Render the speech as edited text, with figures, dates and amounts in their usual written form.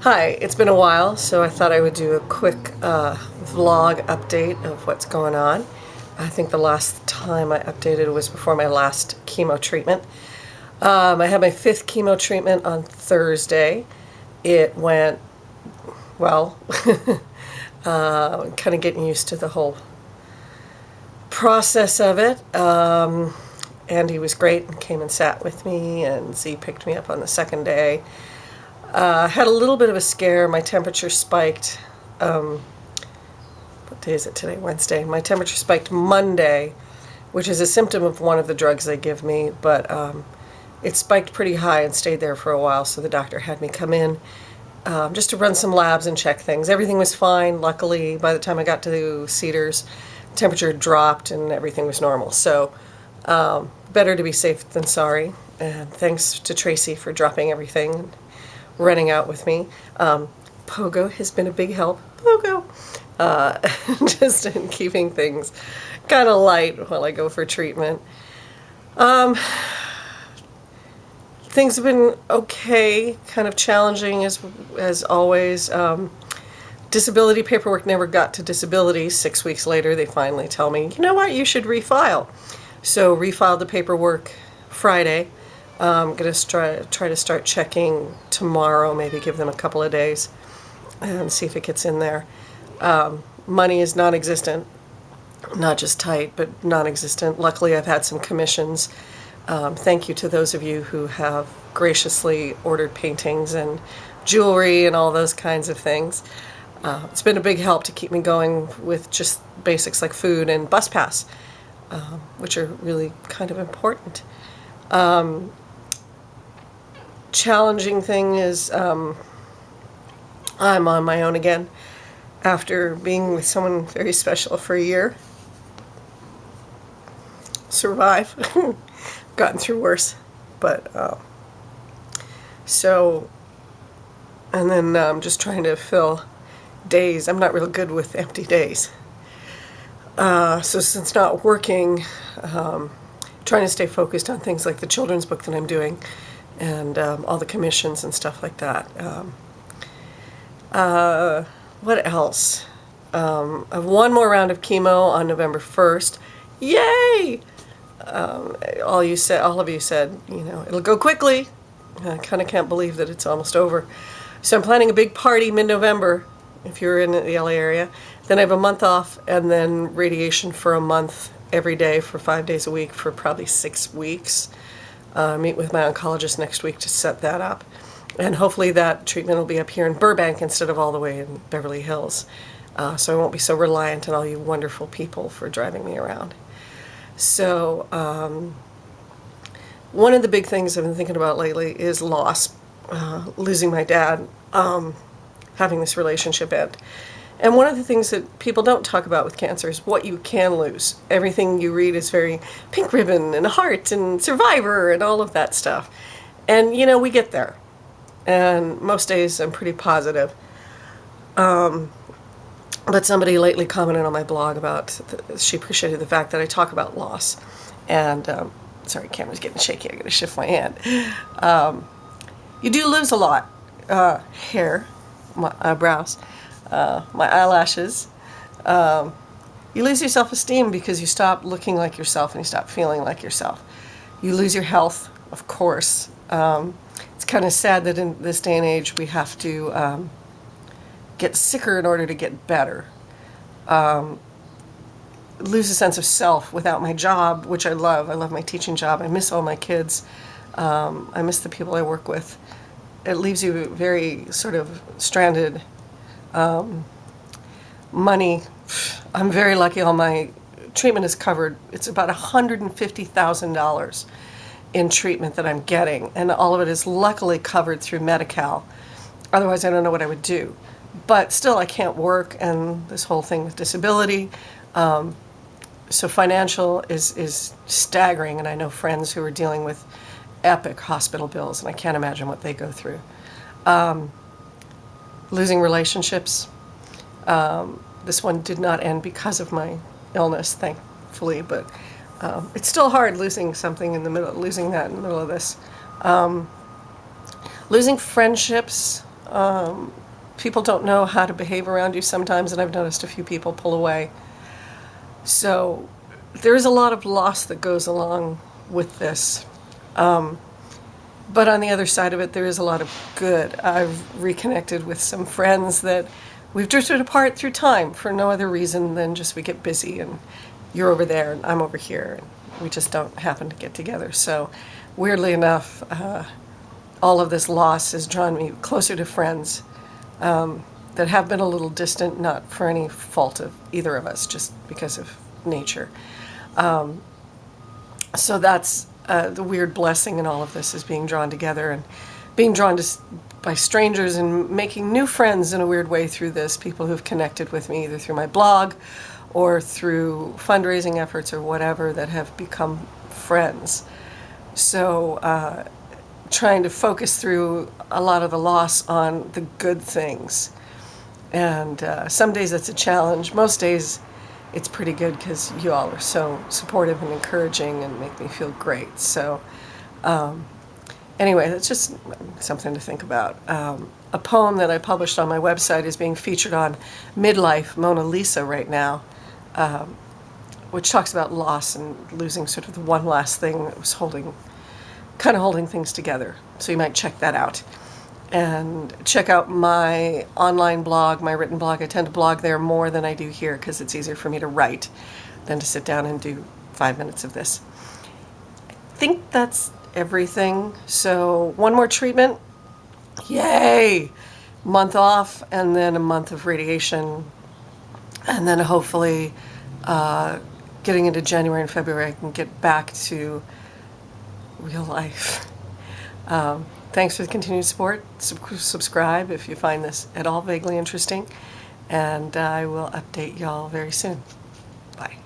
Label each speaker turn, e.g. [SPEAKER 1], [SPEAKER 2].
[SPEAKER 1] Hi, it's been a while, so I thought I would do a quick vlog update of what's going on. I think the last time I updated was before my last chemo treatment. I had my 5th chemo treatment on Thursday. It went well. Kind of getting used to the whole process of it. Andy was great and came and sat with me, and Z picked me up on the second day. Had a little bit of a scare. My temperature spiked. What day is it today? Wednesday. My temperature spiked Monday, which is a symptom of one of the drugs they give me, but it spiked pretty high and stayed there for a while, so the doctor had me come in just to run some labs and check things. Everything was fine. Luckily, by the time I got to Cedars, temperature dropped and everything was normal. So better to be safe than sorry. And thanks to Tracy for dropping everything, running out with me. Pogo has been a big help. Pogo! Just in keeping things kind of light while I go for treatment. Things have been okay, kind of challenging as always. Disability paperwork never got to disability. 6 weeks later, they finally tell me, you know what, you should refile. So refiled the paperwork Friday. I'm going to try to start checking tomorrow, maybe give them a couple of days and see if it gets in there. Money is non-existent, not just tight, but non-existent. Luckily, I've had some commissions. Thank you to those of you who have graciously ordered paintings and jewelry and all those kinds of things. It's been a big help to keep me going with just basics like food and bus pass, which are really kind of important. Challenging thing is I'm on my own again after being with someone very special for a year. Survive. Gotten through worse, but so, and then just trying to fill days. I'm not real good with empty days. So since not working, trying to stay focused on things like the children's book that I'm doing and all the commissions and stuff like that. What else? I have one more round of chemo on November 1st. Yay! All of you said, you know, it'll go quickly. I kind of can't believe that it's almost over. So I'm planning a big party mid-November if you're in the LA area. Then I have a month off, and then radiation for a month every day for 5 days a week for probably 6 weeks. Meet with my oncologist next week to set that up. And hopefully that treatment will be up here in Burbank instead of all the way in Beverly Hills. So I won't be so reliant on all you wonderful people for driving me around. So one of the big things I've been thinking about lately is loss. Losing my dad, having this relationship end. And one of the things that people don't talk about with cancer is what you can lose. Everything you read is very pink ribbon and heart and survivor and all of that stuff. And, you know, we get there. And most days I'm pretty positive. But somebody lately commented on my blog about, she appreciated the fact that I talk about loss. And, sorry, camera's getting shaky, I gotta shift my hand. You do lose a lot. Hair, my eyebrows, my eyelashes. You lose your self-esteem because you stop looking like yourself and you stop feeling like yourself. You lose your health, of course. It's kind of sad that in this day and age we have to get sicker in order to get better. Lose a sense of self without my job, which I love. I love my teaching job. I miss all my kids. I miss the people I work with. It leaves you very sort of stranded. Money, I'm very lucky. All my treatment is covered. It's about $150,000 in treatment that I'm getting, and all of it is luckily covered through Medi-Cal. Otherwise, I don't know what I would do. But still, I can't work, and this whole thing with disability. So financial is staggering, and I know friends who are dealing with epic hospital bills, and I can't imagine what they go through. Losing relationships. This one did not end because of my illness, thankfully, but it's still hard losing something in the middle, losing that in the middle of this. Losing friendships. People don't know how to behave around you sometimes, and I've noticed a few people pull away. So there is a lot of loss that goes along with this. But on the other side of it, there is a lot of good. I've reconnected with some friends that we've drifted apart through time for no other reason than just we get busy and you're over there and I'm over here and we just don't happen to get together. So weirdly enough, all of this loss has drawn me closer to friends that have been a little distant, not for any fault of either of us, just because of nature. So that's the weird blessing in all of this, is being drawn together and being drawn to by strangers and making new friends in a weird way through this, people who've connected with me either through my blog or through fundraising efforts or whatever, that have become friends. So trying to focus through a lot of the loss on the good things. And some days it's a challenge. Most days it's pretty good because you all are so supportive and encouraging and make me feel great. So anyway, that's just something to think about. A poem that I published on my website is being featured on Midlife Mona Lisa right now, which talks about loss and losing sort of the one last thing that was holding things together. So you might check that out. And check out my online blog, my written blog. I tend to blog there more than I do here because it's easier for me to write than to sit down and do 5 minutes of this. I think that's everything. So one more treatment. Yay! Month off and then a month of radiation. And then hopefully getting into January and February I can get back to real life. Thanks for the continued support. Subscribe if you find this at all vaguely interesting. And I will update y'all very soon. Bye.